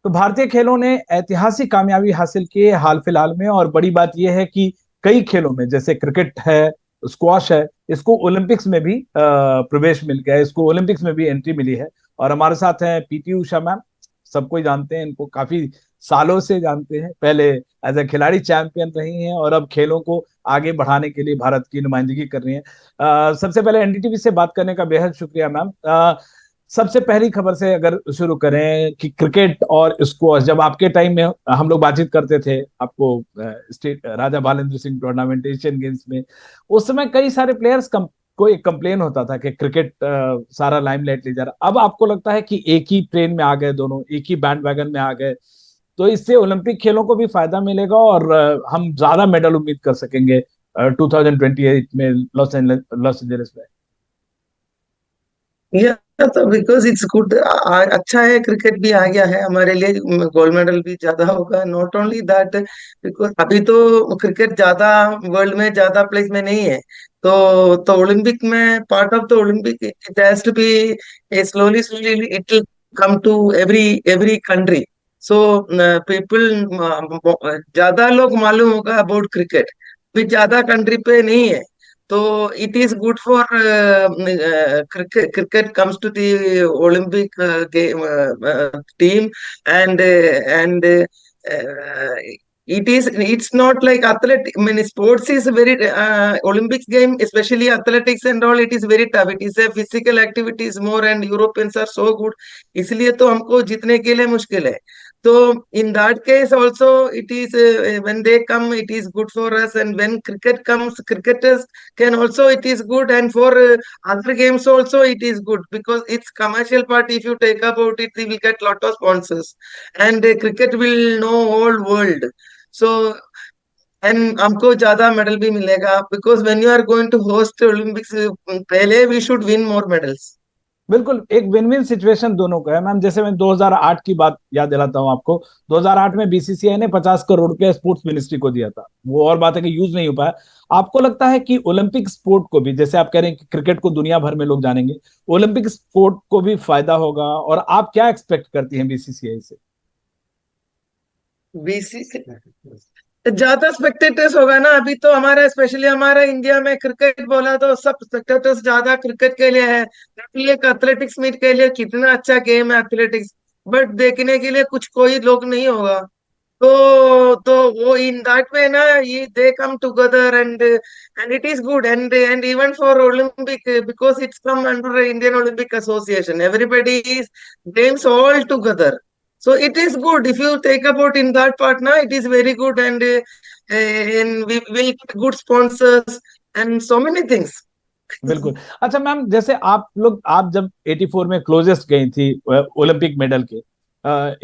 तो भारतीय खेलों ने ऐतिहासिक कामयाबी हासिल की है हाल फिलहाल में, और बड़ी बात यह है कि कई खेलों में जैसे क्रिकेट है, स्क्वॉश है, इसको ओलंपिक्स में भी प्रवेश मिल गया है, इसको ओलंपिक्स में भी एंट्री मिली है। और हमारे साथ हैं पीटी उषा मैम। सबको ही जानते हैं, इनको काफी सालों से जानते हैं, पहले एज ए खिलाड़ी चैंपियन रही हैं और अब खेलों को आगे बढ़ाने के लिए भारत की नुमाइंदगी कर रही हैं। सबसे पहले एनडीटीवी से बात करने का बेहद शुक्रिया मैम। सबसे पहली खबर से अगर शुरू करें कि क्रिकेट और स्क्वॉश, जब आपके टाइम में हम लोग बातचीत करते थे, आपको state Raja Bhalendra Singh tournament Asian games में, उस समय कई सारे प्लेयर्स को एक कंप्लेन होता था कि क्रिकेट सारा लाइमलाइट ले जा रहा। अब आपको लगता है कि एक ही ट्रेन में आ गए, दोनों एक ही बैंड वैगन में आ गए, तो इससे ओलंपिक खेलों को भी फायदा मिलेगा और हम ज्यादा मेडल उम्मीद कर सकेंगे 2028 में लॉस एंजलिस में। या तो बिकॉज इट्स गुड, अच्छा है, क्रिकेट भी आ गया है हमारे लिए, गोल्ड मेडल भी ज्यादा होगा। नॉट ओनली दैट, बिकॉज अभी तो क्रिकेट ज्यादा वर्ल्ड में ज्यादा प्लेस में नहीं है, तो ओलंपिक में part of the Olympic it has to be slowly slowly, it will come to every every country. So people, ज्यादा लोग मालूम होगा अबाउट क्रिकेट, भी ज्यादा कंट्री पे नहीं है। तो it is good for cricket. Cricket comes to the Olympic game team, and it's not like athletic. I mean, sports is very Olympics game, especially athletics and all. It is very tough. It is a physical activities more, and Europeans are so good. इसलिए तो हमको जीतने के लिए मुश्किल है। So in that case also it is when they come it is good for us, and when cricket comes, cricketers can also it is good, and for other games also it is good because it's commercial part. If you take about it, we will get lot of sponsors, and cricket will know whole world. So and हमको ज्यादा medal भी मिलेगा because when you are going to host Olympics, पहले we should win more medals. बिल्कुल, एक win win situation दोनों का है मैम। जैसे मैं 2008 की बात याद दिलाता हूँ आपको। 2008 में बीसीसीआई ने 50 करोड़ रुपया स्पोर्ट्स मिनिस्ट्री को दिया था, वो और बात है कि यूज नहीं हो पाया। आपको लगता है कि ओलंपिक स्पोर्ट को भी, जैसे आप कह रहे हैं कि क्रिकेट को दुनिया भर में लोग जानेंगे, ओलंपिक स्पोर्ट को भी फायदा होगा, और आप क्या एक्सपेक्ट करती हैं बीसीसीआई से? बीसीसीआई ज्यादा स्पेक्टेटर्स होगा ना। अभी तो हमारा स्पेशली हमारा इंडिया में क्रिकेट बोला तो सब स्पेक्टेटर्स ज्यादा क्रिकेट के लिए है। एक एथलेटिक्स मीट के लिए कितना अच्छा गेम है एथलेटिक्स, बट देखने के लिए कुछ कोई लोग नहीं होगा। तो वो इन दैट वे ना, ये they come together, and it is good, and even for Olympic because it's come under Indian Olympic association, everybody is games all together. So it is good if you take about in that part now. It is very good, and we will get good sponsors and so many things. बिल्कुल। अच्छा ma'am, जैसे आप जब 84 में closest गई थी Olympic medal के,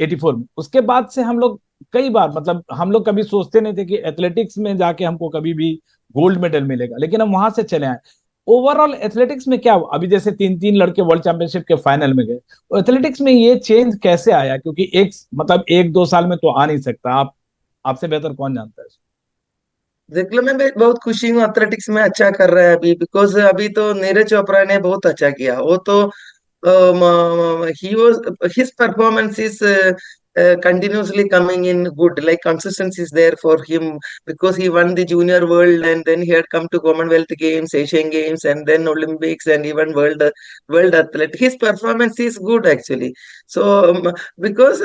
84 में, उसके बाद से हम लोग कई बार, मतलब हम लोग कभी सोचते नहीं थे कि एथलेटिक्स में जाके हमको कभी भी गोल्ड मेडल मिलेगा, लेकिन हम वहां से चले आए। ओवरऑल एथलेटिक्स में क्या हुआ? अभी जैसे तीन तीन लड़के वर्ल्ड चैंपियनशिप के फाइनल में गए, तो एथलेटिक्स में ये चेंज कैसे आया? क्योंकि एक मतलब एक दो साल में तो आ नहीं सकता। आप आपसे बेहतर कौन जानता है? देखलो, मैं बहुत खुशी हूँ एथलेटिक्स में अच्छा कर रहा है अभी, बिकॉज अभी तो नीरज चोपड़ा ने बहुत अच्छा किया। वो तो he was his performance is continuously coming in good, like consistency is there for him because he won the junior world, and then he had come to Commonwealth Games, Asian Games, and then Olympics, and even world athlete. His performance is good actually. So because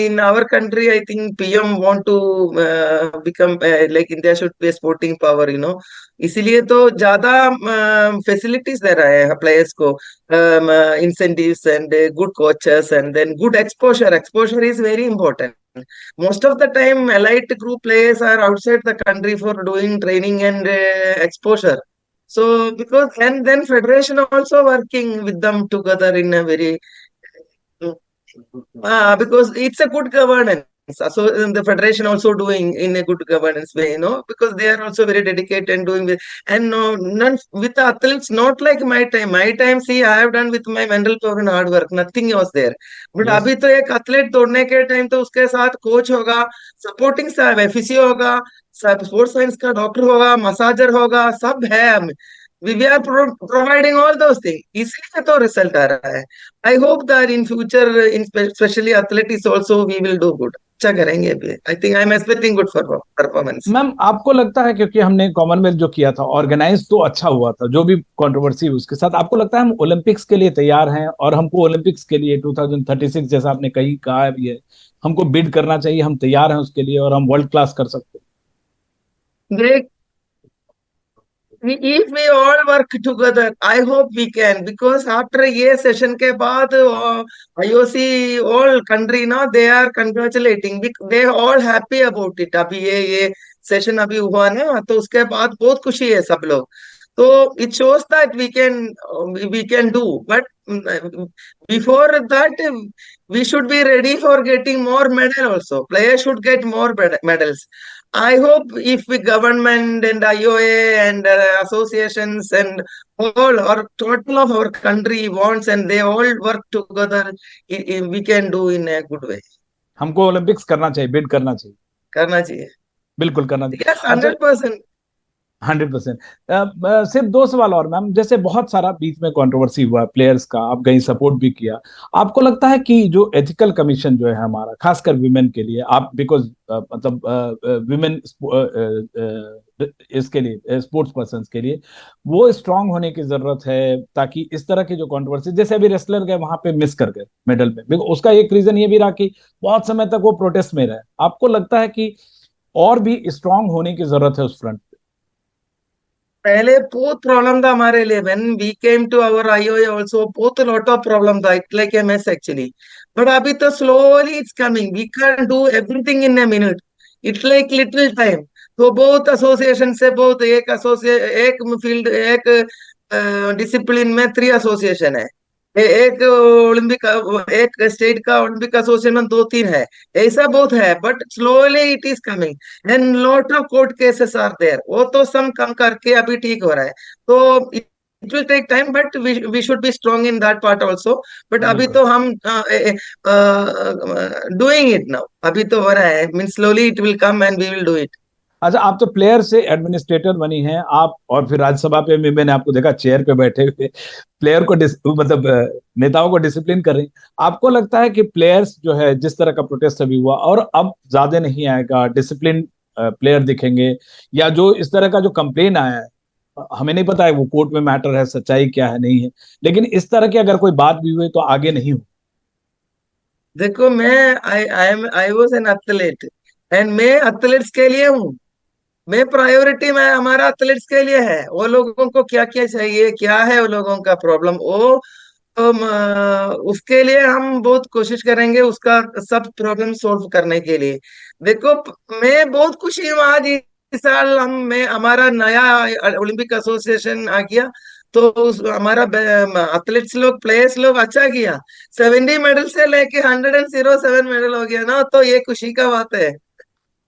in our country I think PM want to become like India should be a sporting power, इसीलिए तो ज्यादा facilities दे रहा है players को, incentives, and good coaches, and then good exposure. Exposure is very important. Most of the time elite group players are outside the country for doing training and exposure. So because, and then federation also working with them together in a very because it's a good governance. So the federation also doing in a good governance way, because they are also very dedicated and doing with, and no, none with the athletes, not like my time. My time, see, I have done with my mental power and hard work. Nothing was there. But yes. अभी तो एक athlete दौड़ने के time तो उसके साथ coach होगा, supporting staff है, फिजियो होगा, स्पोर्ट्स साइंस का डॉक्टर होगा, मसाजर होगा, सब है। we are providing all those things. इसलिए तो रिजल्ट आ रहा है. I hope that in future, in especially athletics also, we will do good. अच्छा करेंगे अभी. I think I'm expecting good for performance. Ma'am आपको लगता है, क्योंकि हमने कॉमनवेल्थ जो किया था ऑर्गेनाइज तो अच्छा हुआ था, जो भी कंट्रोवर्सी उसके साथ, आपको लगता है हम ओलंपिक्स के लिए तैयार हैं और हमको ओलंपिक्स के लिए 2036 जैसा आपने कही कहा भी है, हमको बिड करना चाहिए, हम तैयार हैं उसके लिए और हम वर्ल्ड क्लास कर सकते They if we all work together, I hope we can, because after ये session के बाद IOC all country ना they are congratulating, they all happy about it. अभी ये session अभी हुआ ना, तो उसके बाद बहुत खुशी है सब लोग. तो it shows that we can do, but before that we should be ready for getting more medal also. Players should get more medals. I hope if the government and IOA and associations and all or total of our country wants and they all work together, we can do in a good way. हमको Olympics करना चाहिए, bid करना चाहिए, करना चाहिए. बिल्कुल करना चाहिए. Yes, अच्छा, 100%. 100%. सिर्फ दो सवाल और मैम, जैसे बहुत सारा बीच में कंट्रोवर्सी हुआ प्लेयर्स का, आप कहीं सपोर्ट भी किया, आपको लगता है कि जो एथिकल कमीशन जो है हमारा, खासकर विमेन के लिए, आप बिकॉज मतलब विमेन इसके लिए स्पोर्ट्स पर्सन के लिए वो स्ट्रांग होने की जरूरत है, ताकि इस तरह की जो कंट्रोवर्सी, जैसे अभी रेसलर गए वहां पे मिस कर गए मेडल में, उसका एक रीजन ये भी रहा कि बहुत समय तक वो प्रोटेस्ट में रहे, आपको लगता है कि और भी स्ट्रांग होने की जरूरत है उस फ्रंट? पहले बहुत प्रॉब्लम था हमारे लिए. when we came to our IOA also बहुत lot of problem था. It's like a mess actually. But अभी तो slowly it's coming. We can't do everything in a minute. It's like little time. तो बहुत association से बहुत एक field एक डिसिप्लिन में 3 एसोसिएशन है. एक ओलंपिक एक स्टेट का ओलंपिक एसोसिएशन में 2-3 है. ऐसा बहुत है, but slowly it is coming and lot of court cases are there. वो तो सब कम करके अभी ठीक हो रहा है. तो it will take time, but we should be strong in that part also. But अभी बिल्कुल. तो हम डूइंग इट नाउ. अभी तो हो रहा है, mean slowly it will come and we will do it. अच्छा, आप तो प्लेयर से एडमिनिस्ट्रेटर बनी हैं आप, और फिर राज्यसभा पे भी मैंने आपको देखा चेयर पे बैठे हुए प्लेयर को मतलब नेताओं को डिसिप्लिन कर रही हैं. आपको लगता है कि प्लेयर्स जो है, जिस तरह का प्रोटेस्ट अभी हुआ और अब ज्यादा नहीं आएगा, डिसिप्लिन प्लेयर दिखेंगे, या जो इस तरह का जो कंप्लेन आया है, हमें नहीं पता है वो कोर्ट में मैटर है, सच्चाई क्या है नहीं है, लेकिन इस तरह की अगर कोई बात भी हुई तो आगे नहीं हो? देखो, मैं I was an athlete and मैं एथलीट्स के लिए हूँ. मैं प्रायोरिटी में हमारा एथलीट्स के लिए है. वो लोगों को क्या क्या चाहिए, क्या है वो लोगों का प्रॉब्लम, वो उसके लिए हम बहुत कोशिश करेंगे उसका सब प्रॉब्लम सॉल्व करने के लिए. देखो, मैं बहुत खुशी हूँ आज इस साल मैं हमारा नया ओलंपिक एसोसिएशन आ गया. तो हमारा एथलीट्स लोग प्लेयर्स लोग अच्छा किया. 70 मेडल से लेके 107 मेडल हो गया ना, तो ये खुशी का बात है.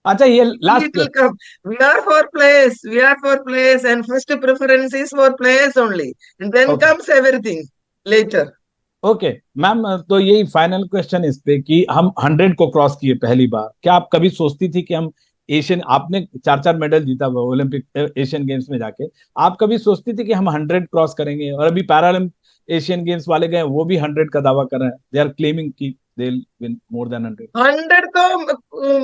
अच्छा, ये It last. will come. We are for players. We are for players, and first preference is for players only. And then okay. comes everything later. Okay ma'am, तो यही फाइनल क्वेश्चन इस पे कि हम 100 को क्रॉस किए पहली बार, क्या आप कभी सोचती थी कि हम एशियन, आपने 4 4 मेडल जीता हुआ ओलंपिक एशियन गेम्स में जाके, आप कभी सोचती थी कि हम 100 क्रॉस करेंगे? और अभी पैरालंपिक एशियन गेम्स वाले गए, वो भी 100 का दावा कर रहे हैं, दे आर क्लेमिंग कि दे विल मोर देन 100. 100 तो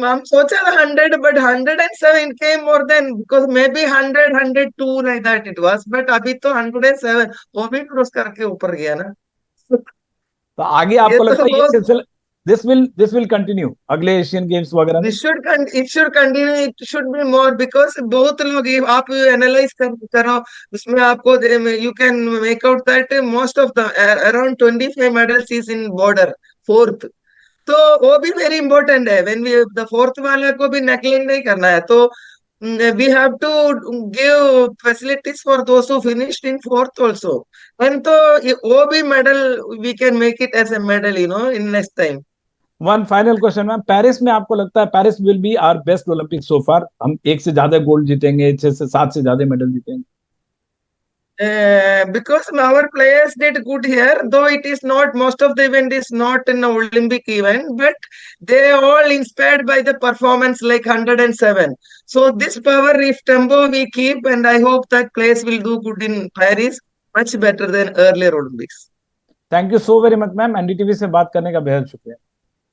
हम सोचा था 100, but 107 came more than, because maybe 100, 102 like that it was. But अभी तो 107 वो भी क्रॉस करके ऊपर गया ना. तो आगे ये आपको तो लगता है ये बहुत. सिलसिला, दिस विल कंटिन्यू अगले एशियन गेम्स वगैरह में? It should continue. It should be more, because बहुत लोग ये आप एनालाइज करो उसमें आपको you can make out that most of the around 25 medals is in border fourth. तो वो भी वेरी इंपॉर्टेंट है. व्हेन वी द फोर्थ वाले को भी नेगलेक्ट नहीं करना है. तो we have to give facilities for those who finished in fourth also. And तो वो भी medal we can make it as a medal in next time. One final question ma'am, Paris में आपको लगता है Paris will be our best Olympic so far? हम 1 से ज्यादा गोल्ड जीतेंगे, 6 से 7 से ज्यादा मेडल जीतेंगे? Because our players did good here, though it is not, most of the event is not an Olympic event, but they all inspired by the performance like 107. So this power, if tempo we keep, and I hope that players will do good in Paris, much better than earlier Olympics. Thank you so very much ma'am, NDTV से बात करने का बेहद शुक्रिया।